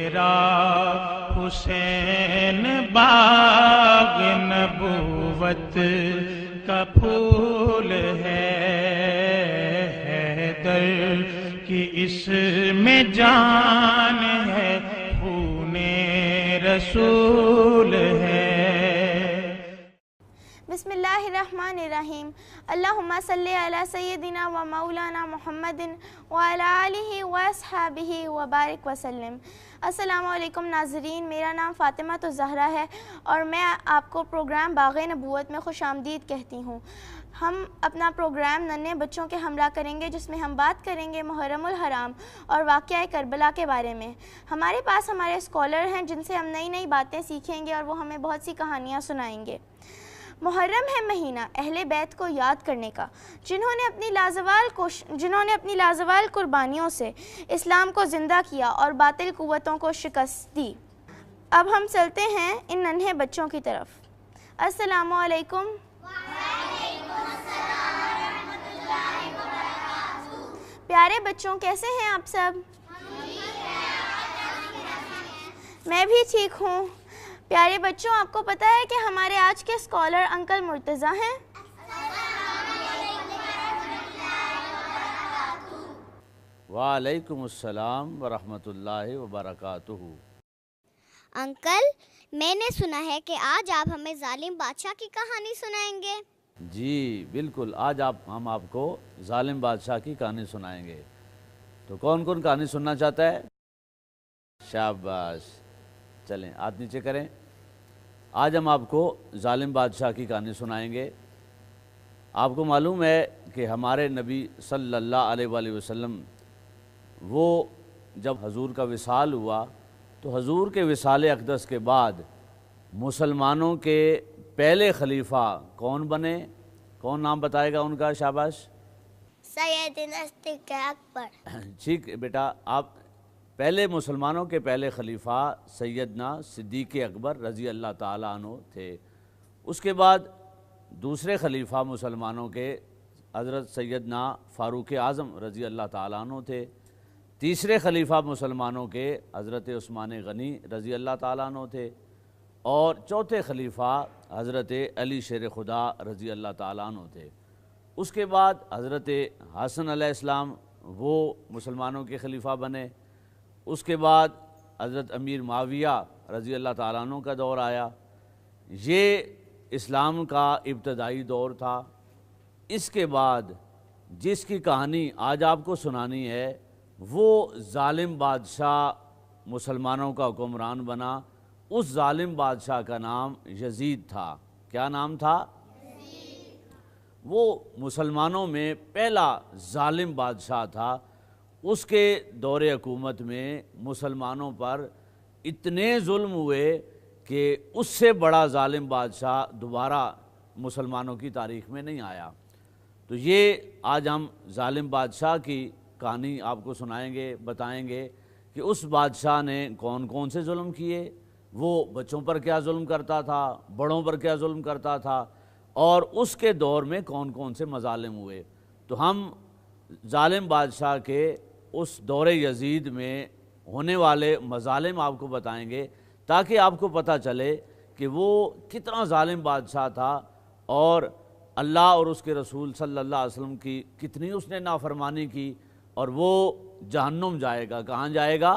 تیرا حسین باغ نبوت کا پھول ہے، حیدر کی اس میں جان ہے، خون رسول ہے۔ بسم اللہ الرحمن الرحیم۔ اللہم صلی علی سیدنا و مولانا محمد وعلی آلہ و اصحابہ وبارک وسلم۔ السلام علیکم ناظرین، میرا نام فاطمہ الزہرا ہے اور میں آپ کو پروگرام باغ نبوت میں خوش آمدید کہتی ہوں۔ ہم اپنا پروگرام ننھے بچوں کے ہمراہ کریں گے، جس میں ہم بات کریں گے محرم الحرام اور واقعہ کربلا کے بارے میں۔ ہمارے پاس ہمارے اسکالر ہیں جن سے ہم نئی نئی باتیں سیکھیں گے اور وہ ہمیں بہت سی کہانیاں سنائیں گے۔ محرم ہے مہینہ اہل بیت کو یاد کرنے کا، جنہوں نے اپنی لازوال قربانیوں سے اسلام کو زندہ کیا اور باطل قوتوں کو شکست دی۔ اب ہم چلتے ہیں ان ننھے بچوں کی طرف۔ السلام علیکم۔ وعلیکم السلام ورحمۃ اللہ وبرکاتہ۔ پیارے بچوں، کیسے ہیں آپ سب؟ میں بھی ٹھیک ہوں۔ پیارے بچوں، آپ کو پتہ ہے کہ ہمارے آج کے اسکالر انکل مرتضیٰ ہیں؟ وعلیکم السلام ورحمۃ اللہ وبرکاتہ۔ انکل، میں نے سنا ہے کہ آج آپ ہمیں ظالم بادشاہ کی کہانی سنائیں گے۔ جی بالکل، آج ہم آپ کو ظالم بادشاہ کی کہانی سنائیں گے۔ تو کون کون کہانی سننا چاہتا ہے؟ شاباش، چلیں ہاتھ نیچے کریں۔ آج ہم آپ کو ظالم بادشاہ کی کہانی سنائیں گے۔ آپ کو معلوم ہے کہ ہمارے نبی صلی اللہ علیہ وآلہ وسلم وہ جب حضور کا وصال ہوا تو حضور کے وصال اقدس کے بعد مسلمانوں کے پہلے خلیفہ کون بنے؟ کون نام بتائے گا ان کا؟ شاباش۔ سیدنا صدیق اکبر۔ ٹھیک بیٹا، آپ پہلے مسلمانوں کے پہلے خلیفہ سیدنا صدیق اکبر رضی اللہ تعالیٰ عنہ تھے۔ اس کے بعد دوسرے خلیفہ مسلمانوں کے حضرت سیدنا فاروق اعظم رضی اللہ تعالیٰ عنہ تھے۔ تیسرے خلیفہ مسلمانوں کے حضرت عثمان غنی رضی اللہ تعالیٰ عنہ تھے، اور چوتھے خلیفہ حضرت علی شیر خدا رضی اللہ تعالیٰ عنہ تھے۔ اس کے بعد حضرت حسن علیہ السلام وہ مسلمانوں کے خلیفہ بنے۔ اس کے بعد حضرت امیر معاویہ رضی اللہ تعالیٰ عنہ کا دور آیا۔ یہ اسلام کا ابتدائی دور تھا۔ اس کے بعد جس کی کہانی آج آپ کو سنانی ہے وہ ظالم بادشاہ مسلمانوں کا حکمران بنا۔ اس ظالم بادشاہ کا نام یزید تھا۔ کیا نام تھا؟ وہ مسلمانوں میں پہلا ظالم بادشاہ تھا۔ اس کے دور حکومت میں مسلمانوں پر اتنے ظلم ہوئے کہ اس سے بڑا ظالم بادشاہ دوبارہ مسلمانوں کی تاریخ میں نہیں آیا۔ تو یہ آج ہم ظالم بادشاہ کی کہانی آپ کو سنائیں گے، بتائیں گے کہ اس بادشاہ نے کون کون سے ظلم کیے، وہ بچوں پر کیا ظلم کرتا تھا، بڑوں پر کیا ظلم کرتا تھا، اور اس کے دور میں کون کون سے مظالم ہوئے۔ تو ہم ظالم بادشاہ کے اس دور یزید میں ہونے والے مظالم آپ کو بتائیں گے، تاکہ آپ کو پتہ چلے کہ وہ کتنا ظالم بادشاہ تھا اور اللہ اور اس کے رسول صلی اللہ علیہ وسلم کی کتنی اس نے نافرمانی کی، اور وہ جہنم جائے گا۔ کہاں جائے گا؟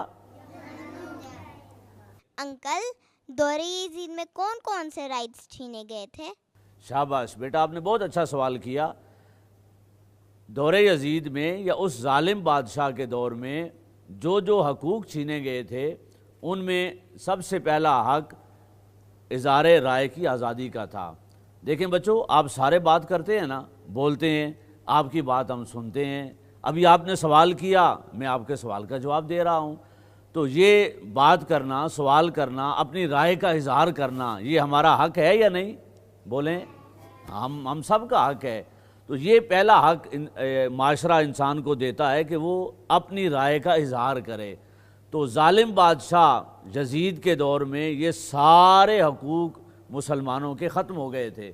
انکل، دور یزید میں کون کون سے رائٹس چھینے گئے تھے؟ شاباش بیٹا، آپ نے بہت اچھا سوال کیا۔ دور یزید میں یا اس ظالم بادشاہ کے دور میں جو حقوق چھینے گئے تھے، ان میں سب سے پہلا حق اظہار رائے کی آزادی کا تھا۔ دیکھیں بچوں، آپ سارے بات کرتے ہیں نا، بولتے ہیں، آپ کی بات ہم سنتے ہیں۔ ابھی آپ نے سوال کیا، میں آپ کے سوال کا جواب دے رہا ہوں۔ تو یہ بات کرنا، سوال کرنا، اپنی رائے کا اظہار کرنا، یہ ہمارا حق ہے یا نہیں؟ بولیں، ہم سب کا حق ہے۔ تو یہ پہلا حق معاشرہ انسان کو دیتا ہے کہ وہ اپنی رائے کا اظہار کرے۔ تو ظالم بادشاہ یزید کے دور میں یہ سارے حقوق مسلمانوں کے ختم ہو گئے تھے۔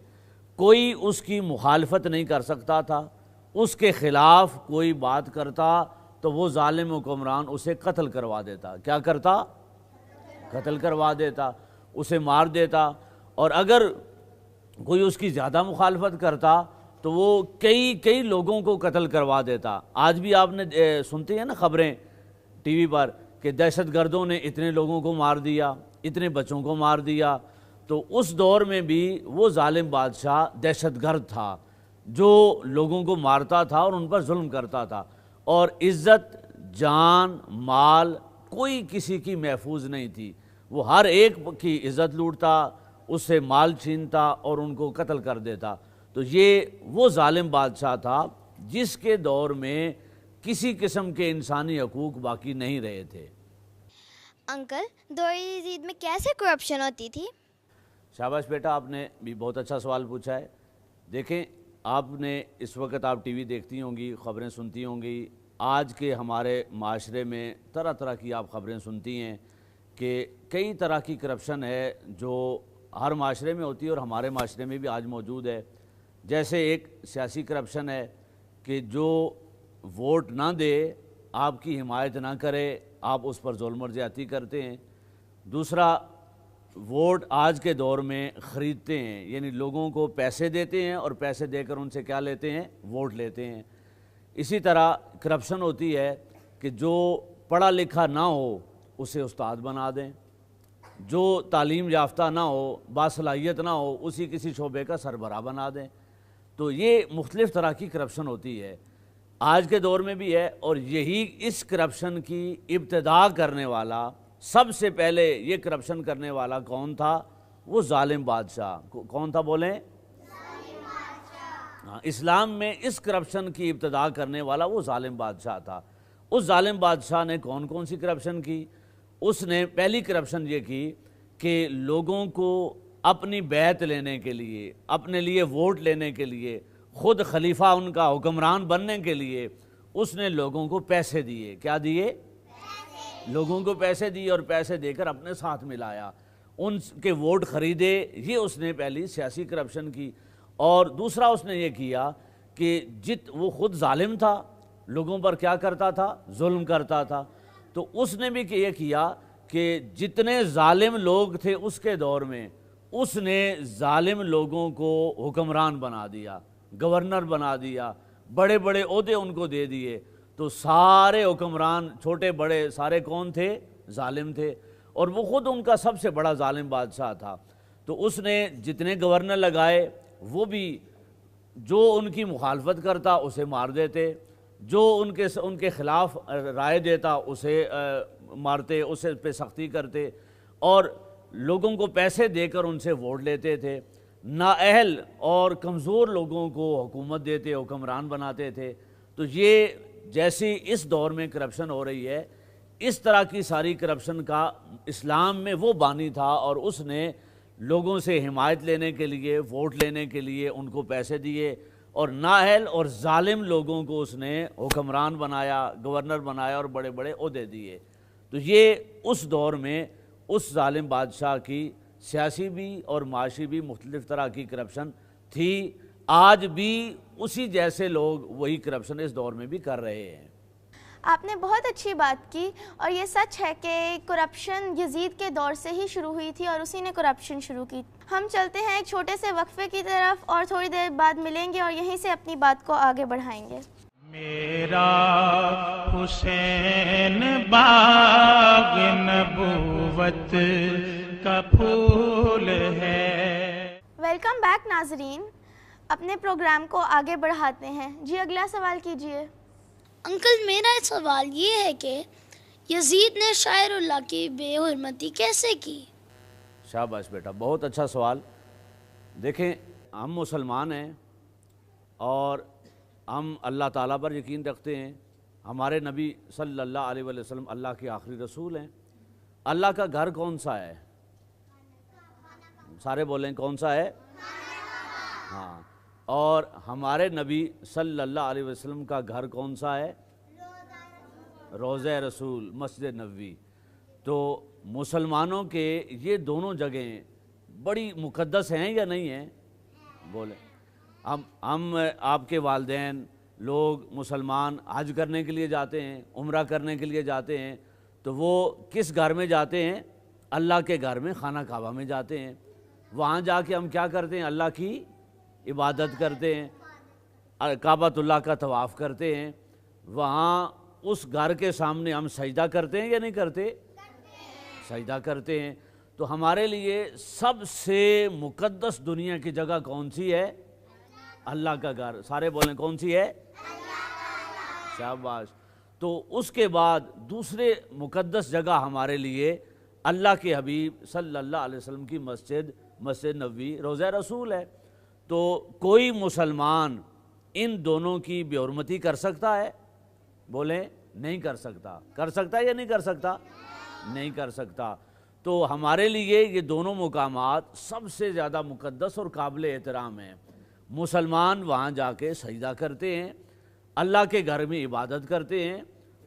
کوئی اس کی مخالفت نہیں کر سکتا تھا، اس کے خلاف کوئی بات کرتا تو وہ ظالم حکمران اسے قتل کروا دیتا۔ کیا کرتا؟ قتل کروا دیتا، اسے مار دیتا، اور اگر کوئی اس کی زیادہ مخالفت کرتا تو وہ کئی لوگوں کو قتل کروا دیتا۔ آج بھی آپ نے سنتے ہیں نا خبریں ٹی وی پر کہ دہشت گردوں نے اتنے لوگوں کو مار دیا، اتنے بچوں کو مار دیا۔ تو اس دور میں بھی وہ ظالم بادشاہ دہشت گرد تھا جو لوگوں کو مارتا تھا اور ان پر ظلم کرتا تھا، اور عزت، جان، مال کوئی کسی کی محفوظ نہیں تھی۔ وہ ہر ایک کی عزت لوٹتا، اس سے مال چھینتا اور ان کو قتل کر دیتا۔ تو یہ وہ ظالم بادشاہ تھا جس کے دور میں کسی قسم کے انسانی حقوق باقی نہیں رہے تھے۔ انکل، دور یزید میں کیسے کرپشن ہوتی تھی؟ شاباش بیٹا، آپ نے بھی بہت اچھا سوال پوچھا ہے۔ دیکھیں، آپ نے اس وقت آپ ٹی وی دیکھتی ہوں گی، خبریں سنتی ہوں گی۔ آج کے ہمارے معاشرے میں طرح طرح کی آپ خبریں سنتی ہیں کہ کئی طرح کی کرپشن ہے جو ہر معاشرے میں ہوتی ہے اور ہمارے معاشرے میں بھی آج موجود ہے۔ جیسے ایک سیاسی کرپشن ہے کہ جو ووٹ نہ دے، آپ کی حمایت نہ کرے، آپ اس پر ظلم اور زیادتی کرتے ہیں۔ دوسرا، ووٹ آج کے دور میں خریدتے ہیں، یعنی لوگوں کو پیسے دیتے ہیں اور پیسے دے کر ان سے کیا لیتے ہیں؟ ووٹ لیتے ہیں۔ اسی طرح کرپشن ہوتی ہے کہ جو پڑھا لکھا نہ ہو اسے استاد بنا دیں، جو تعلیم یافتہ نہ ہو، باصلاحیت نہ ہو، اسی کسی شعبے کا سربراہ بنا دیں۔ تو یہ مختلف طرح کی کرپشن ہوتی ہے، آج کے دور میں بھی ہے۔ اور یہی اس کرپشن کی ابتدا کرنے والا، سب سے پہلے یہ کرپشن کرنے والا کون تھا؟ وہ ظالم بادشاہ۔ کون تھا بولیں؟ ظالم بادشاہ۔ اسلام میں اس کرپشن کی ابتدا کرنے والا وہ ظالم بادشاہ تھا۔ اس ظالم بادشاہ نے کون سی کرپشن کی؟ اس نے پہلی کرپشن یہ کی کہ لوگوں کو اپنی بیعت لینے کے لیے، اپنے لیے ووٹ لینے کے لیے، خود خلیفہ ان کا حکمران بننے کے لیے اس نے لوگوں کو پیسے دیے۔ کیا دیے؟ لوگوں کو پیسے دیے، اور پیسے دے کر اپنے ساتھ ملایا، ان کے ووٹ خریدے۔ یہ اس نے پہلی سیاسی کرپشن کی۔ اور دوسرا اس نے یہ کیا کہ وہ خود ظالم تھا، لوگوں پر کیا کرتا تھا؟ ظلم کرتا تھا۔ تو اس نے بھی یہ کیا کہ جتنے ظالم لوگ تھے اس کے دور میں، اس نے ظالم لوگوں کو حکمران بنا دیا، گورنر بنا دیا، بڑے بڑے عہدے ان کو دے دیے۔ تو سارے حکمران، چھوٹے بڑے، سارے کون تھے؟ ظالم تھے، اور وہ خود ان کا سب سے بڑا ظالم بادشاہ تھا۔ تو اس نے جتنے گورنر لگائے وہ بھی جو ان کی مخالفت کرتا اسے مار دیتے، جو ان کے خلاف رائے دیتا اسے مارتے، اسے پہ سختی کرتے، اور لوگوں کو پیسے دے کر ان سے ووٹ لیتے تھے۔ نااہل اور کمزور لوگوں کو حکومت دیتے، حکمران بناتے تھے۔ تو یہ جیسی اس دور میں کرپشن ہو رہی ہے، اس طرح کی ساری کرپشن کا اسلام میں وہ بانی تھا، اور اس نے لوگوں سے حمایت لینے کے لیے، ووٹ لینے کے لیے ان کو پیسے دیے، اور نااہل اور ظالم لوگوں کو اس نے حکمران بنایا، گورنر بنایا، اور بڑے بڑے عہدے دیے۔ تو یہ اس دور میں اس ظالم بادشاہ کی سیاسی بھی اور معاشی بھی مختلف طرح کی کرپشن تھی۔ آج بھی اسی جیسے لوگ وہی کرپشن اس دور میں بھی کر رہے ہیں۔ آپ نے بہت اچھی بات کی، اور یہ سچ ہے کہ کرپشن یزید کے دور سے ہی شروع ہوئی تھی اور اسی نے کرپشن شروع کی۔ ہم چلتے ہیں ایک چھوٹے سے وقفے کی طرف، اور تھوڑی دیر بعد ملیں گے اور یہیں سے اپنی بات کو آگے بڑھائیں گے۔ میرا حسین باغ نبوت کا پھول ہے۔ ویلکم بیک ناظرین، اپنے پروگرام کو آگے بڑھاتے ہیں۔ جی اگلا سوال کیجئے۔ انکل، میرا سوال یہ ہے کہ یزید نے شاعر اللہ کی بے حرمتی کیسے کی؟ شاباش بیٹا، بہت اچھا سوال۔ دیکھیں، ہم مسلمان ہیں اور ہم اللہ تعالیٰ پر یقین رکھتے ہیں۔ ہمارے نبی صلی اللہ علیہ وسلم اللہ کے آخری رسول ہیں۔ اللہ کا گھر کون سا ہے؟ سارے بولیں، کون سا ہے؟ ہاں۔ اور ہمارے نبی صلی اللہ علیہ وسلم کا گھر کون سا ہے؟ روضہ رسول، مسجد نبوی۔ تو مسلمانوں کے یہ دونوں جگہیں بڑی مقدس ہیں یا نہیں ہیں؟ بولیں۔ ہم آپ کے والدین لوگ مسلمان حج کرنے کے لیے جاتے ہیں، عمرہ کرنے کے لیے جاتے ہیں، تو وہ کس گھر میں جاتے ہیں؟ اللہ کے گھر میں خانہ کعبہ میں جاتے ہیں، وہاں جا کے ہم کیا کرتے ہیں؟ اللہ کی عبادت کرتے ہیں، کعبۃ اللہ کا طواف کرتے ہیں، وہاں اس گھر کے سامنے ہم سجدہ کرتے ہیں یا نہیں کرتے؟ سجدہ کرتے ہیں۔ تو ہمارے لیے سب سے مقدس دنیا کی جگہ کون سی ہے؟ اللہ کا گھر۔ سارے بولیں کون سی ہے؟ شاباش۔ تو اس کے بعد دوسرے مقدس جگہ ہمارے لیے اللہ کے حبیب صلی اللہ علیہ وسلم کی مسجد نبوی روضہ رسول ہے۔ تو کوئی مسلمان ان دونوں کی بے حرمتی کر سکتا ہے؟ بولیں نہیں کر سکتا۔ کر سکتا ہے یا نہیں کر سکتا؟ نہیں کر سکتا۔ تو ہمارے لیے یہ دونوں مقامات سب سے زیادہ مقدس اور قابل احترام ہیں۔ مسلمان وہاں جا کے سجدہ کرتے ہیں، اللہ کے گھر میں عبادت کرتے ہیں،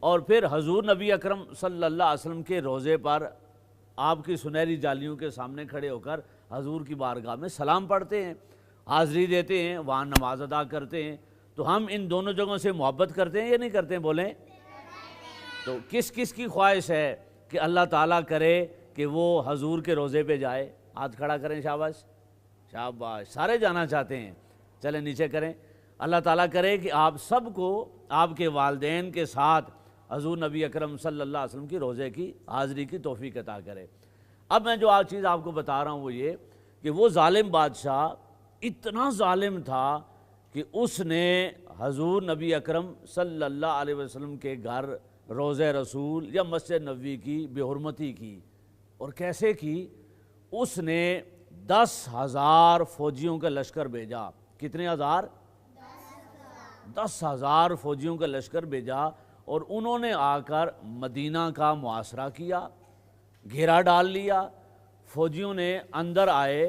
اور پھر حضور نبی اکرم صلی اللہ علیہ وسلم کے روضے پر آپ کی سنہری جالیوں کے سامنے کھڑے ہو کر حضور کی بارگاہ میں سلام پڑھتے ہیں، حاضری دیتے ہیں، وہاں نماز ادا کرتے ہیں۔ تو ہم ان دونوں جگہوں سے محبت کرتے ہیں یا نہیں کرتے ہیں؟ بولیں۔ تو کس کس کی خواہش ہے کہ اللہ تعالیٰ کرے کہ وہ حضور کے روضے پہ جائے؟ ہاتھ کھڑا کریں۔ شاباش شاباش، سارے جانا چاہتے ہیں، چلیں نیچے کریں۔ اللہ تعالیٰ کرے کہ آپ سب کو آپ کے والدین کے ساتھ حضور نبی اکرم صلی اللہ علیہ وسلم کی روضے کی حاضری کی توفیق عطا کرے۔ اب میں جو آج چیز آپ کو بتا رہا ہوں وہ یہ کہ وہ ظالم بادشاہ اتنا ظالم تھا کہ اس نے حضور نبی اکرم صلی اللہ علیہ وسلم کے گھر روضہ رسول یا مسجد نبوی کی بے حرمتی کی۔ اور کیسے کی؟ اس نے 10,000 فوجیوں کا لشکر بھیجا۔ کتنے ہزار؟ 10,000 فوجیوں کا لشکر بھیجا، اور انہوں نے آ کر مدینہ کا محاصرہ کیا، گھیرا ڈال لیا۔ فوجیوں نے اندر آئے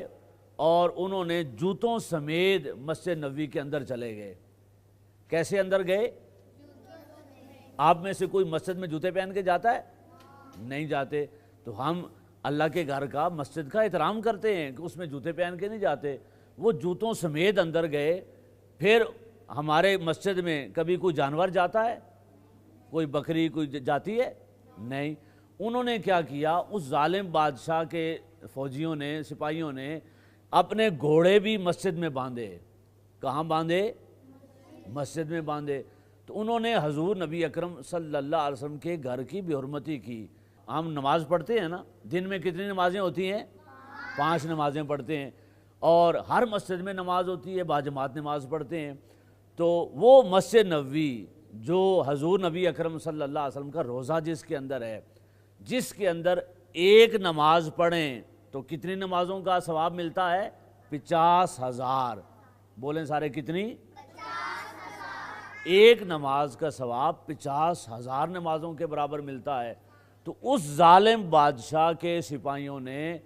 اور انہوں نے جوتوں سمیت مسجد نبوی کے اندر چلے گئے۔ کیسے اندر گئے؟ آپ میں سے کوئی مسجد میں جوتے پہن کے جاتا ہے؟ نہیں جاتے۔ تو ہم اللہ کے گھر کا مسجد کا احترام کرتے ہیں کہ اس میں جوتے پہن کے نہیں جاتے۔ وہ جوتوں سمیت اندر گئے۔ پھر ہمارے مسجد میں کبھی کوئی جانور جاتا ہے؟ کوئی بکری کوئی جاتی ہے؟ نہیں۔ انہوں نے کیا کیا؟ اس ظالم بادشاہ کے فوجیوں نے، سپاہیوں نے اپنے گھوڑے بھی مسجد میں باندھے۔ کہاں باندھے؟ مسجد میں باندھے۔ تو انہوں نے حضور نبی اکرم صلی اللہ علیہ وسلم کے گھر کی بے حرمتی کی۔ ہم نماز پڑھتے ہیں نا، دن میں کتنی نمازیں ہوتی ہیں؟ 5 نمازیں پڑھتے ہیں، اور ہر مسجد میں نماز ہوتی ہے، باجماعت نماز پڑھتے ہیں۔ تو وہ مسجد نبوی جو حضور نبی اکرم صلی اللہ علیہ وسلم کا روضہ جس کے اندر ہے، جس کے اندر ایک نماز پڑھیں تو کتنی نمازوں کا ثواب ملتا ہے؟ 50,000۔ بولیں سارے کتنی؟ 50,000۔ ایک نماز کا ثواب 50,000 نمازوں کے برابر ملتا ہے۔ تو اس ظالم بادشاہ کے سپاہیوں نے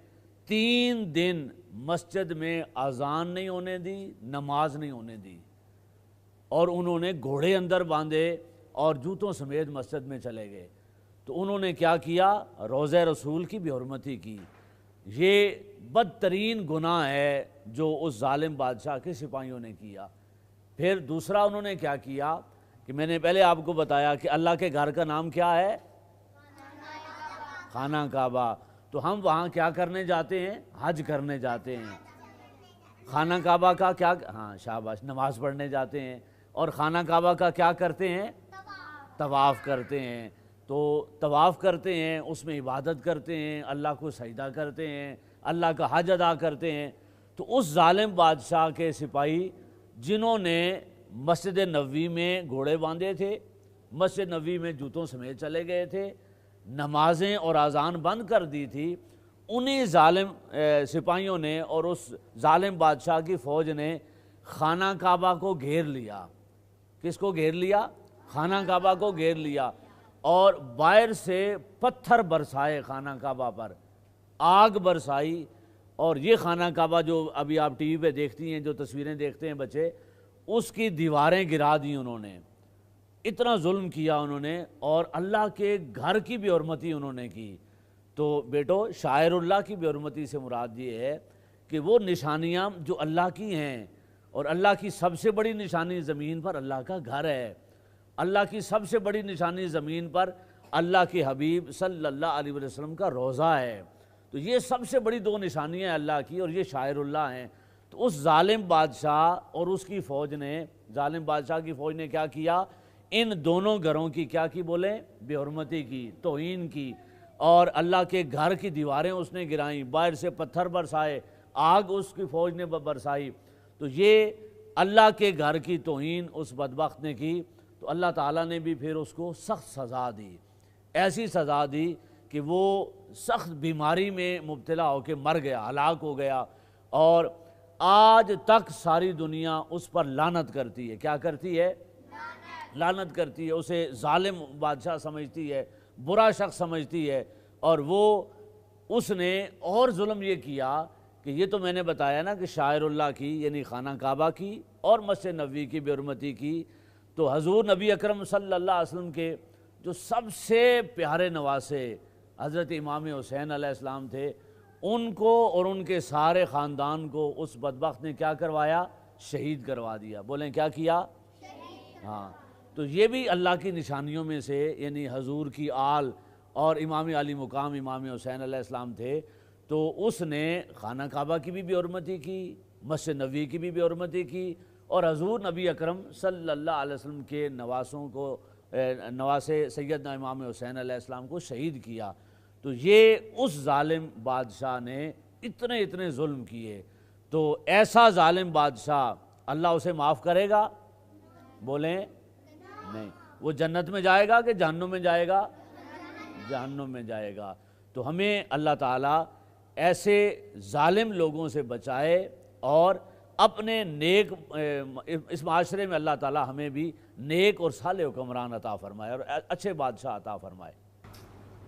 3 دن مسجد میں اذان نہیں ہونے دی، نماز نہیں ہونے دی، اور انہوں نے گھوڑے اندر باندھے اور جوتوں سمیت مسجد میں چلے گئے۔ تو انہوں نے کیا کیا؟ روضہ رسول کی بے حرمتی کی۔ یہ بدترین گناہ ہے جو اس ظالم بادشاہ کے سپاہیوں نے کیا۔ پھر دوسرا انہوں نے کیا کیا کہ میں نے پہلے آپ کو بتایا کہ اللہ کے گھر کا نام کیا ہے؟ خانہ کعبہ۔ تو ہم وہاں کیا کرنے جاتے ہیں؟ حج کرنے جاتے ہیں۔ خانہ کعبہ کا کیا؟ ہاں شاباش، نماز پڑھنے جاتے ہیں۔ اور خانہ کعبہ کا کیا کرتے ہیں؟ طواف کرتے ہیں۔ تو طواف کرتے ہیں، اس میں عبادت کرتے ہیں، اللہ کو سجدہ کرتے ہیں، اللہ کا حج ادا کرتے ہیں۔ تو اس ظالم بادشاہ کے سپاہی جنہوں نے مسجد نبوی میں گھوڑے باندھے تھے، مسجد نبوی میں جوتوں سمیت چلے گئے تھے، نمازیں اور اذان بند کر دی تھی، انہی ظالم سپاہیوں نے اور اس ظالم بادشاہ کی فوج نے خانہ کعبہ کو گھیر لیا۔ کس کو گھیر لیا؟ خانہ کعبہ کو گھیر لیا، اور باہر سے پتھر برسائے خانہ کعبہ پر، آگ برسائی۔ اور یہ خانہ کعبہ جو ابھی آپ ٹی وی پہ دیکھتی ہیں، جو تصویریں دیکھتے ہیں بچے، اس کی دیواریں گرا دیں انہوں نے۔ اتنا ظلم کیا انہوں نے، اور اللہ کے گھر کی بے حرمتی انہوں نے کی۔ تو بیٹو، شاعر اللہ کی بے حرمتی سے مراد یہ ہے کہ وہ نشانیاں جو اللہ کی ہیں، اور اللہ کی سب سے بڑی نشانی زمین پر اللہ کا گھر ہے۔ اللہ کی سب سے بڑی نشانی زمین پر اللہ کے حبیب صلی اللہ علیہ وسلم کا روضہ ہے۔ تو یہ سب سے بڑی دو نشانیاں ہیں اللہ کی، اور یہ شاعر اللہ ہیں۔ تو اس ظالم بادشاہ اور اس کی فوج نے، ظالم بادشاہ کی فوج نے کیا کیا؟ ان دونوں گھروں کی کیا کی بولیں؟ بے حرمتی کی، توہین کی، اور اللہ کے گھر کی دیواریں اس نے گرائیں، باہر سے پتھر برسائے، آگ اس کی فوج نے برسائی۔ تو یہ اللہ کے گھر کی توہین اس بدبخت نے کی، تو اللہ تعالیٰ نے بھی پھر اس کو سخت سزا دی، ایسی سزا دی کہ وہ سخت بیماری میں مبتلا ہو کے مر گیا، ہلاک ہو گیا، اور آج تک ساری دنیا اس پر لعنت کرتی ہے۔ کیا کرتی ہے؟ لعنت کرتی ہے، اسے ظالم بادشاہ سمجھتی ہے، برا شخص سمجھتی ہے۔ اور وہ اس نے اور ظلم یہ کیا کہ یہ تو میں نے بتایا نا کہ شاعر اللہ کی یعنی خانہ کعبہ کی اور مسجد نبوی کی بے حرمتی کی، تو حضور نبی اکرم صلی اللہ علیہ وسلم کے جو سب سے پیارے نواسے حضرت امام حسین علیہ السلام تھے، ان کو اور ان کے سارے خاندان کو اس بدبخت نے کیا کروایا؟ شہید کروا دیا۔ بولیں کیا کیا؟ ہاں، تو یہ بھی اللہ کی نشانیوں میں سے، یعنی حضور کی آل اور امام علی مقام امام حسین علیہ السلام تھے، تو اس نے خانہ کعبہ کی بھی بے حرمتی کی، مسجد نبوی کی بھی بے حرمتی کی، اور حضور نبی اکرم صلی اللہ علیہ وسلم کے نواسوں کو، نواسے سیدنا امام حسین علیہ السلام کو شہید کیا۔ تو یہ اس ظالم بادشاہ نے اتنے ظلم کیے، تو ایسا ظالم بادشاہ اللہ اسے معاف کرے گا؟ بولیں نہیں۔ وہ جنت میں جائے گا کہ جہنم میں جائے گا؟ جہنم میں جائے گا۔ تو ہمیں اللہ تعالیٰ ایسے ظالم لوگوں سے بچائے، اور اپنے نیک اس معاشرے میں اللہ تعالیٰ ہمیں بھی نیک اور صالح حکمران عطا فرمائے اور اچھے بادشاہ عطا فرمائے۔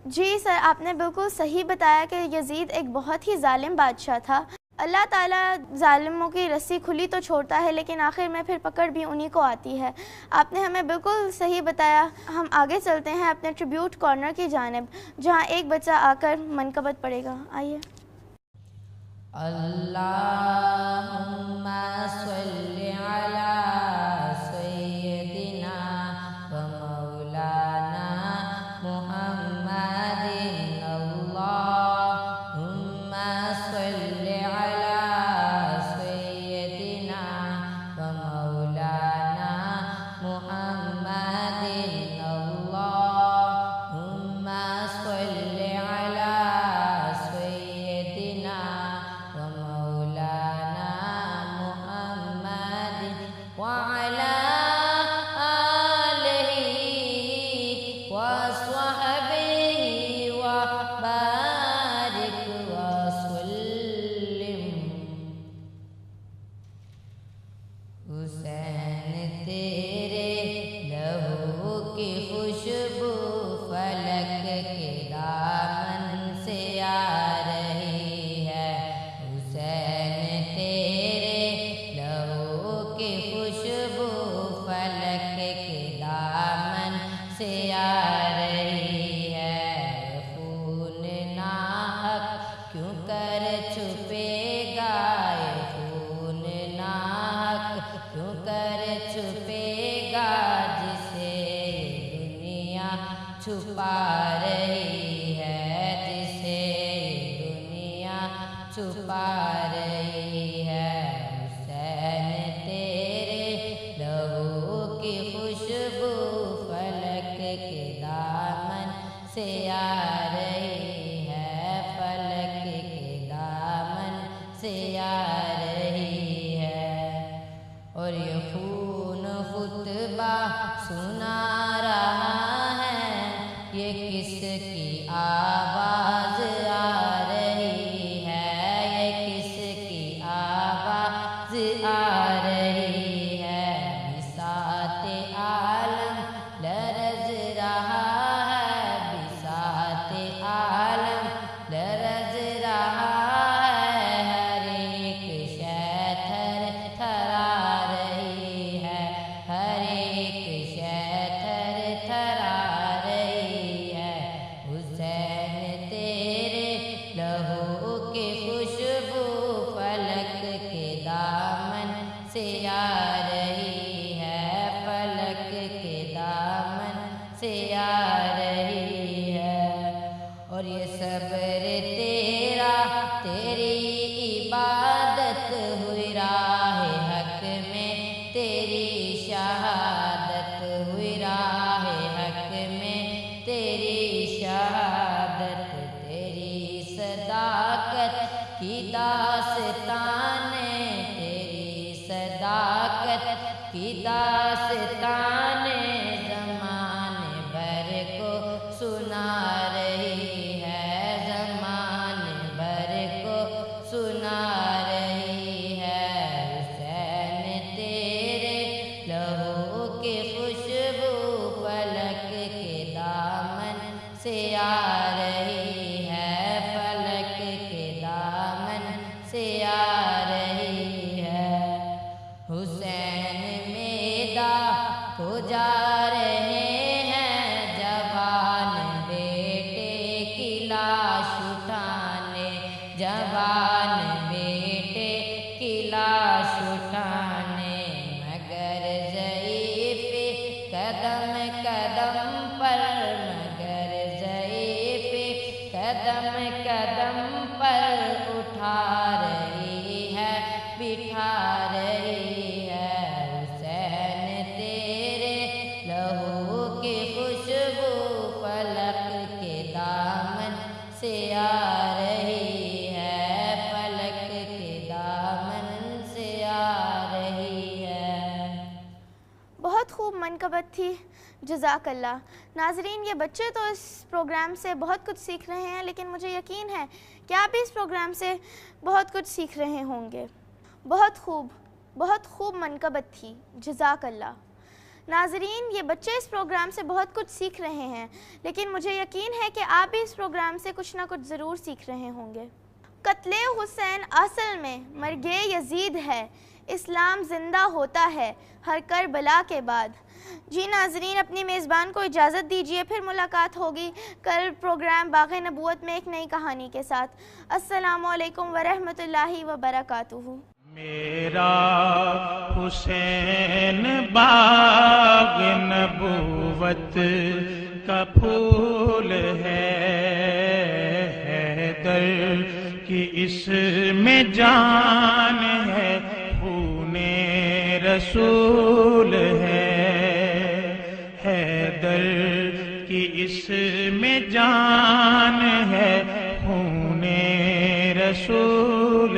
جی سر، آپ نے بالکل صحیح بتایا کہ یزید ایک بہت ہی ظالم بادشاہ تھا۔ اللہ تعالیٰ ظالموں کی رسی کھلی تو چھوڑتا ہے، لیکن آخر میں پھر پکڑ بھی انہی کو آتی ہے۔ آپ نے ہمیں بالکل صحیح بتایا۔ ہم آگے چلتے ہیں اپنے ٹریبیوٹ کارنر کی جانب، جہاں ایک بچہ آ کر منقبت پڑھے گا۔ آئیے۔ اللہم صلی علی سیدنا و مولانا محمد، اللہم صلی علی سیدنا و مولانا محمد، اللہم صلی علی سیدنا مولانا محمد وعلى آلہ وصحبہ وبارک وسلم۔ حسین تیرے لہو کی خوشبو فلک کے دامن سے آ رہی ہے، حسین تیرے لہو کی خوشبو فلک کے دامن سے آ رہی ہے۔ خون ناحق کیوں کر چھپے گا، خون ناحق کیوں کر چھپے گا، جسے دنیا چھپا رہی ہے، جسے دنیا چھپا رہی ہے۔ حسین تیرے لہو کی خوشبو فلک کے دامن سے آ رہی ہے، فلک کے دامن سے آ رہی ہے۔ اور یہ خون خطبہ سنا رہا ہے، یہ کس کی آواز آ رہی ہے، یہ کس کی فخر تیرا تیری عبادت ہوئی راہ حق میں تیری شہادت ہوئی راہ حق میں تیری شہادت تیری صداقت کی داستان تیری صداقت کی داستان زمانے بھر کو سنا رہی ہے زمانے بھر کو سنا رہی ہے حسین تیرے لہو کی خوشبو فلک کے دامن سے آ رہی ہے فلک کے دامن سے آ رہی ہے حسین میدا کو جا رہے ہیں جوان بیٹے کی لاش اٹھانے جوان بیٹے کی لاش اٹھانے مگر ضعیف قدم قدم پر مگر ضعیف قدم قدم پر اٹھا رہی ہے بٹھا رہی ہے حسین تیرے لہو کی خوشبو فلک کے دامن سے آ رہی ہے فلک کے دامن سے آ رہی ہے۔ بہت خوب منقبت تھی، جزاک اللہ۔ ناظرین، یہ بچے تو اس پروگرام سے بہت کچھ سیکھ رہے ہیں، لیکن مجھے یقین ہے کہ آپ بھی اس پروگرام سے بہت کچھ سیکھ رہے ہوں گے۔ بہت خوب منقبت تھی، جزاک اللہ۔ ناظرین، یہ بچے اس پروگرام سے بہت کچھ سیکھ رہے ہیں، لیکن مجھے یقین ہے کہ آپ بھی اس پروگرام سے کچھ نہ کچھ ضرور سیکھ رہے ہوں گے۔ قتل حسین اصل میں مرگ یزید ہے، اسلام زندہ ہوتا ہے ہر کربلا کے بعد۔ جی ناظرین، اپنی میزبان کو اجازت دیجیے، پھر ملاقات ہوگی کل پروگرام باغ نبوت میں ایک نئی کہانی کے ساتھ۔ السلام علیکم ورحمۃ اللہ وبرکاتہ۔ میرا حسین باغ نبوت کا پھول ہے، حیدر کی اس میں جان ہے، خون رسول ہے، حیدر کی اس میں جان ہے، خون رسول